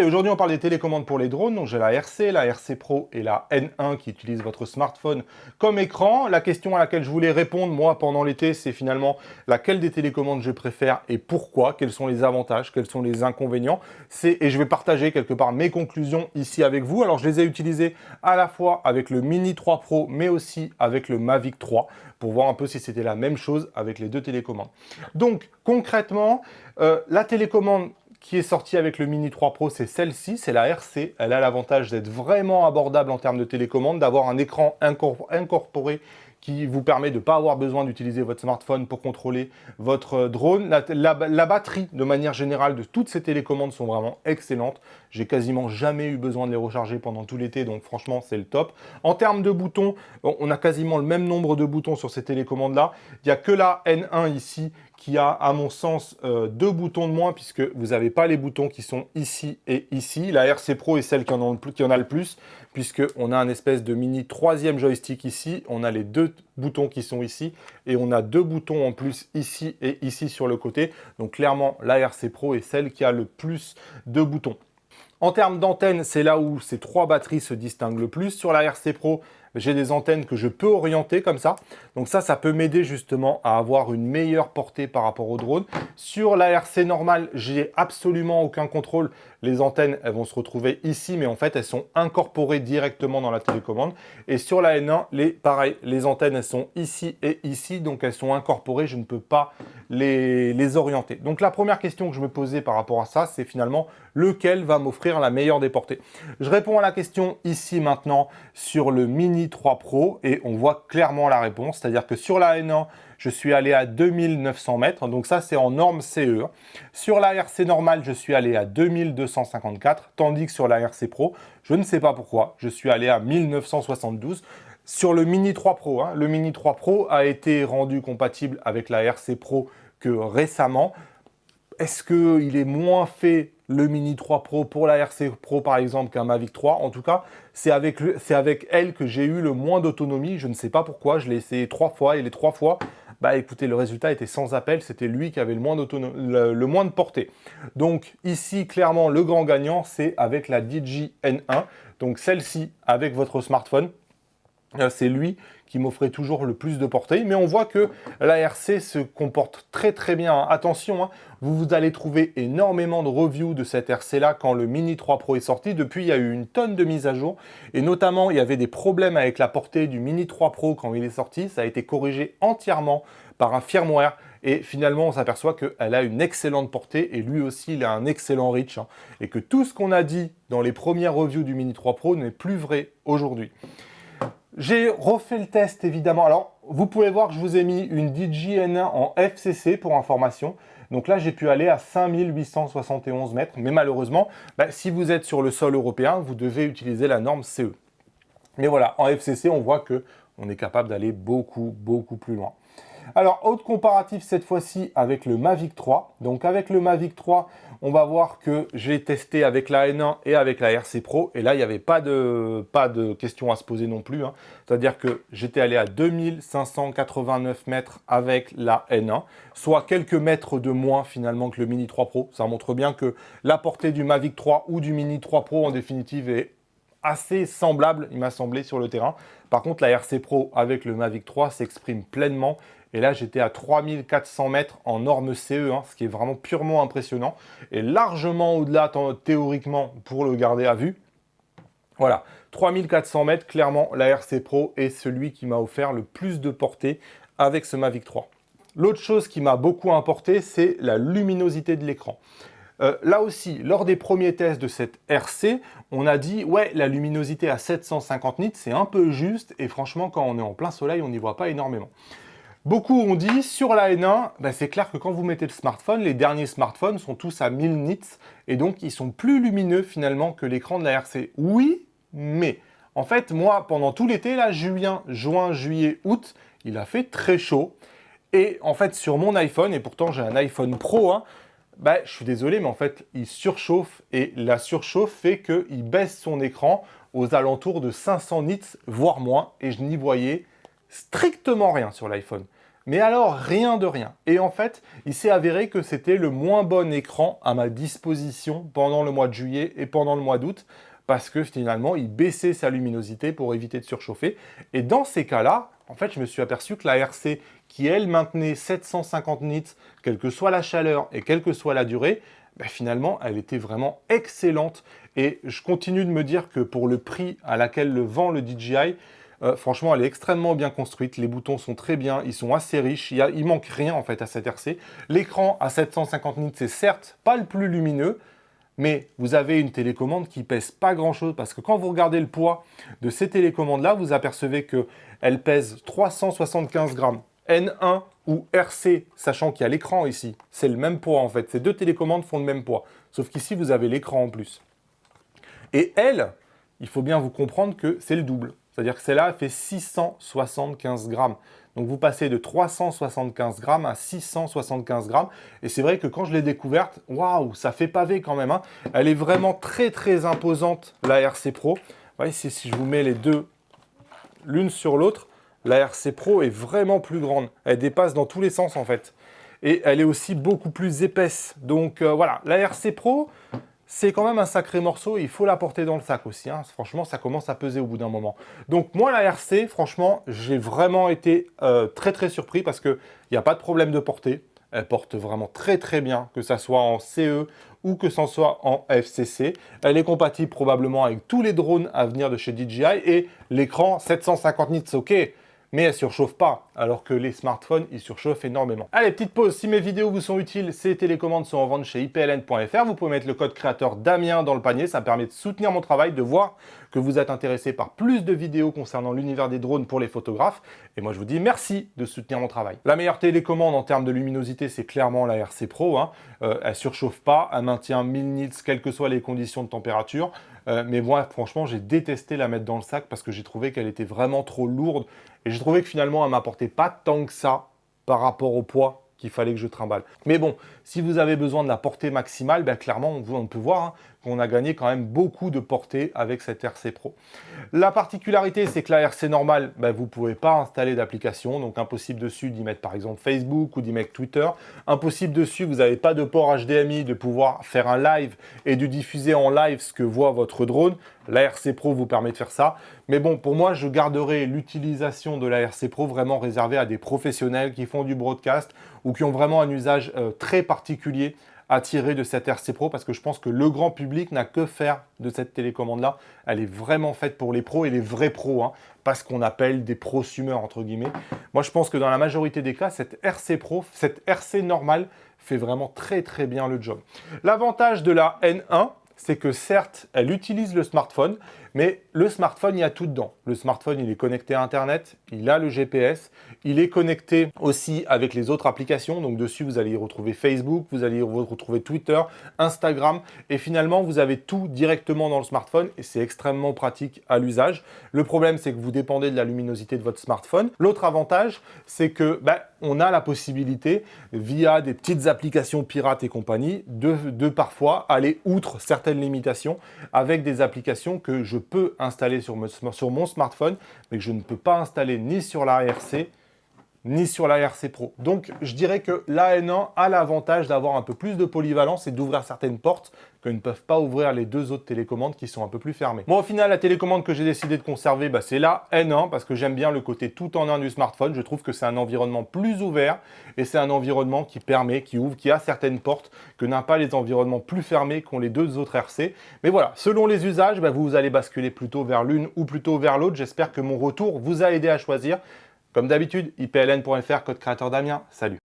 Et aujourd'hui, on parle des télécommandes pour les drones. Donc, j'ai la RC Pro et la N1 qui utilisent votre smartphone comme écran. La question à laquelle je voulais répondre, moi, pendant l'été, c'est finalement laquelle des télécommandes je préfère et pourquoi, quels sont les avantages, quels sont les inconvénients. Et je vais partager quelque part mes conclusions ici avec vous. Alors, je les ai utilisées à la fois avec le Mini 3 Pro, mais aussi avec le Mavic 3 pour voir un peu si c'était la même chose avec les deux télécommandes. Donc, concrètement, la télécommande qui est sortie avec le Mini 3 Pro, c'est celle-ci, c'est la RC. Elle a l'avantage d'être vraiment abordable en termes de télécommande, d'avoir un écran incorporé qui vous permet de ne pas avoir besoin d'utiliser votre smartphone pour contrôler votre drone. La batterie, de manière générale, de toutes ces télécommandes sont vraiment excellentes. J'ai quasiment jamais eu besoin de les recharger pendant tout l'été, donc franchement, c'est le top. En termes de boutons, on a quasiment le même nombre de boutons sur ces télécommandes-là. Il n'y a que la N1 ici qui a, à mon sens, deux boutons de moins, puisque vous n'avez pas les boutons qui sont ici et ici. La RC Pro est celle qui en a le plus, puisqu'on a un espèce de mini troisième joystick ici. On a les deux boutons qui sont ici, et on a deux boutons en plus ici et ici sur le côté. Donc clairement, la RC Pro est celle qui a le plus de boutons. En termes d'antenne, c'est là où ces trois batteries se distinguent le plus. Sur la RC Pro, j'ai des antennes que je peux orienter comme ça. Donc ça peut m'aider justement à avoir une meilleure portée par rapport au drone. Sur la RC normale, j'ai absolument aucun contrôle. Les antennes, elles vont se retrouver ici, mais en fait, elles sont incorporées directement dans la télécommande. Et sur la N1, pareil, les antennes, elles sont ici et ici, donc elles sont incorporées. Je ne peux pas les orienter. Donc la première question que je me posais par rapport à ça, c'est finalement lequel va m'offrir la meilleure des portées. Je réponds à la question ici maintenant sur le Mini 3 Pro et on voit clairement la réponse, c'est-à-dire que sur la N1, je suis allé à 2900 mètres, donc ça c'est en norme CE. Sur la RC normale, je suis allé à 2254, tandis que sur la RC Pro, je ne sais pas pourquoi, je suis allé à 1972. Sur le Mini 3 Pro, le Mini 3 Pro a été rendu compatible avec la RC Pro que récemment. Est-ce qu'il est moins fait le Mini 3 Pro pour la RC Pro par exemple qu'un Mavic 3? En tout cas, c'est avec elle que j'ai eu le moins d'autonomie. Je ne sais pas pourquoi, je l'ai essayé 3 fois et les 3 fois, bah écoutez, le résultat était sans appel. C'était lui qui avait le moins de portée. Donc ici, clairement, le grand gagnant, c'est avec la DJI N1. Donc celle-ci avec votre smartphone. C'est lui qui m'offrait toujours le plus de portée. Mais on voit que la RC se comporte très très bien. Attention, vous allez trouver énormément de reviews de cette RC-là quand le Mini 3 Pro est sorti. Depuis, il y a eu une tonne de mises à jour. Et notamment, il y avait des problèmes avec la portée du Mini 3 Pro quand il est sorti. Ça a été corrigé entièrement par un firmware. Et finalement, on s'aperçoit qu'elle a une excellente portée et lui aussi, il a un excellent reach. Et que tout ce qu'on a dit dans les premières reviews du Mini 3 Pro n'est plus vrai aujourd'hui. J'ai refait le test évidemment. Alors, vous pouvez voir que je vous ai mis une DJI N1 en FCC pour information. Donc là, j'ai pu aller à 5871 mètres. Mais malheureusement, si vous êtes sur le sol européen, vous devez utiliser la norme CE. Mais voilà, en FCC, on voit qu'on est capable d'aller beaucoup, beaucoup plus loin. Alors, autre comparatif cette fois-ci avec le Mavic 3. Donc avec le Mavic 3, on va voir que j'ai testé avec la N1 et avec la RC Pro. Et là, il n'y avait pas de questions à se poser non plus. C'est-à-dire que j'étais allé à 2589 mètres avec la N1, soit quelques mètres de moins finalement que le Mini 3 Pro. Ça montre bien que la portée du Mavic 3 ou du Mini 3 Pro en définitive est assez semblable, il m'a semblé, sur le terrain. Par contre, la RC Pro avec le Mavic 3 s'exprime pleinement. Et là, j'étais à 3400 mètres en norme CE, ce qui est vraiment purement impressionnant. Et largement au-delà, théoriquement, pour le garder à vue. Voilà, 3400 mètres, clairement, la RC Pro est celui qui m'a offert le plus de portée avec ce Mavic 3. L'autre chose qui m'a beaucoup importé, c'est la luminosité de l'écran. Là aussi, lors des premiers tests de cette RC, on a dit, ouais, la luminosité à 750 nits, c'est un peu juste. Et franchement, quand on est en plein soleil, on n'y voit pas énormément. Beaucoup ont dit, sur la N1, c'est clair que quand vous mettez le smartphone, les derniers smartphones sont tous à 1000 nits, et donc ils sont plus lumineux finalement que l'écran de la RC. Oui, mais en fait, moi, pendant tout l'été, là, juin, juillet, août, il a fait très chaud. Et en fait, sur mon iPhone, et pourtant j'ai un iPhone Pro, je suis désolé, mais en fait, il surchauffe, et la surchauffe fait qu'il baisse son écran aux alentours de 500 nits, voire moins, et je n'y voyais strictement rien sur l'iPhone. Mais alors, rien de rien. Et en fait, il s'est avéré que c'était le moins bon écran à ma disposition pendant le mois de juillet et pendant le mois d'août, parce que finalement, il baissait sa luminosité pour éviter de surchauffer. Et dans ces cas-là, en fait, je me suis aperçu que la RC, qui elle maintenait 750 nits, quelle que soit la chaleur et quelle que soit la durée, ben finalement, elle était vraiment excellente. Et je continue de me dire que pour le prix à laquelle le vend le DJI, franchement, elle est extrêmement bien construite. Les boutons sont très bien, ils sont assez riches. Il manque rien en fait à cette RC. L'écran à 750 nits, c'est certes pas le plus lumineux, mais vous avez une télécommande qui pèse pas grand-chose parce que quand vous regardez le poids de ces télécommandes-là, vous apercevez qu'elles pèsent 375 grammes. N1 ou RC, sachant qu'il y a l'écran ici, c'est le même poids en fait. Ces deux télécommandes font le même poids, sauf qu'ici vous avez l'écran en plus. Et elle, il faut bien vous comprendre que c'est le double. C'est-à-dire que celle-là fait 675 grammes. Donc vous passez de 375 grammes à 675 grammes. Et c'est vrai que quand je l'ai découverte, waouh, ça fait pavé quand même, hein. Elle est vraiment très très imposante, la RC Pro. Vous voyez, si je vous mets les deux l'une sur l'autre, la RC Pro est vraiment plus grande. Elle dépasse dans tous les sens en fait. Et elle est aussi beaucoup plus épaisse. Donc voilà, la RC Pro, c'est quand même un sacré morceau et il faut la porter dans le sac aussi, hein. Franchement, ça commence à peser au bout d'un moment. Donc moi, la RC, franchement, j'ai vraiment été très très surpris parce qu'il n'y a pas de problème de portée. Elle porte vraiment très très bien, que ça soit en CE ou que ça soit en FCC. Elle est compatible probablement avec tous les drones à venir de chez DJI et l'écran 750 nits, ok, mais elle ne surchauffe pas, alors que les smartphones, ils surchauffent énormément. Allez, petite pause, si mes vidéos vous sont utiles, ces télécommandes sont en vente chez ipln.fr. Vous pouvez mettre le code créateur Damien dans le panier, ça me permet de soutenir mon travail, de voir que vous êtes intéressé par plus de vidéos concernant l'univers des drones pour les photographes. Et moi, je vous dis merci de soutenir mon travail. La meilleure télécommande en termes de luminosité, c'est clairement la RC Pro, hein. Elle surchauffe pas, elle maintient 1000 nits, quelles que soient les conditions de température. Mais moi, franchement, j'ai détesté la mettre dans le sac parce que j'ai trouvé qu'elle était vraiment trop lourde. Et j'ai trouvé que finalement, elle m'apportait pas tant que ça par rapport au poids qu'il fallait que je trimballe. Mais bon, si vous avez besoin de la portée maximale, ben clairement, on peut voir, hein, qu'on a gagné quand même beaucoup de portée avec cette RC Pro. La particularité, c'est que la RC normale, ben, vous ne pouvez pas installer d'application, donc impossible dessus d'y mettre par exemple Facebook ou d'y mettre Twitter. Impossible dessus, vous n'avez pas de port HDMI de pouvoir faire un live et de diffuser en live ce que voit votre drone. La RC Pro vous permet de faire ça. Mais bon, pour moi, je garderai l'utilisation de la RC Pro vraiment réservée à des professionnels qui font du broadcast ou qui ont vraiment un usage très particulier à tirer de cette RC Pro parce que je pense que le grand public n'a que faire de cette télécommande-là. Elle est vraiment faite pour les pros et les vrais pros, hein, pas ce qu'on appelle des prosumeurs, entre guillemets. Moi, je pense que dans la majorité des cas, cette RC Pro, cette RC normale, fait vraiment très très bien le job. L'avantage de la N1, c'est que certes, elle utilise le smartphone, mais le smartphone, il y a tout dedans. Le smartphone, il est connecté à Internet, il a le GPS, il est connecté aussi avec les autres applications. Donc dessus, vous allez y retrouver Facebook, vous allez y retrouver Twitter, Instagram. Et finalement, vous avez tout directement dans le smartphone et c'est extrêmement pratique à l'usage. Le problème, c'est que vous dépendez de la luminosité de votre smartphone. L'autre avantage, c'est que on a la possibilité, via des petites applications pirates et compagnie, de parfois aller outre certaines limitations avec des applications que je peux installer sur mon smartphone, mais que je ne peux pas installer ni sur la RC, ni sur la RC Pro. Donc, je dirais que la N1 a l'avantage d'avoir un peu plus de polyvalence et d'ouvrir certaines portes que ne peuvent pas ouvrir les deux autres télécommandes qui sont un peu plus fermées. Moi, au final, la télécommande que j'ai décidé de conserver, c'est la N1 parce que j'aime bien le côté tout en un du smartphone. Je trouve que c'est un environnement plus ouvert et c'est un environnement qui permet, qui ouvre, qui a certaines portes que n'ont pas les environnements plus fermés qu'ont les deux autres RC. Mais voilà, selon les usages, vous allez basculer plutôt vers l'une ou plutôt vers l'autre. J'espère que mon retour vous a aidé à choisir. Comme d'habitude, ipln.fr, code créateur Damien. Salut!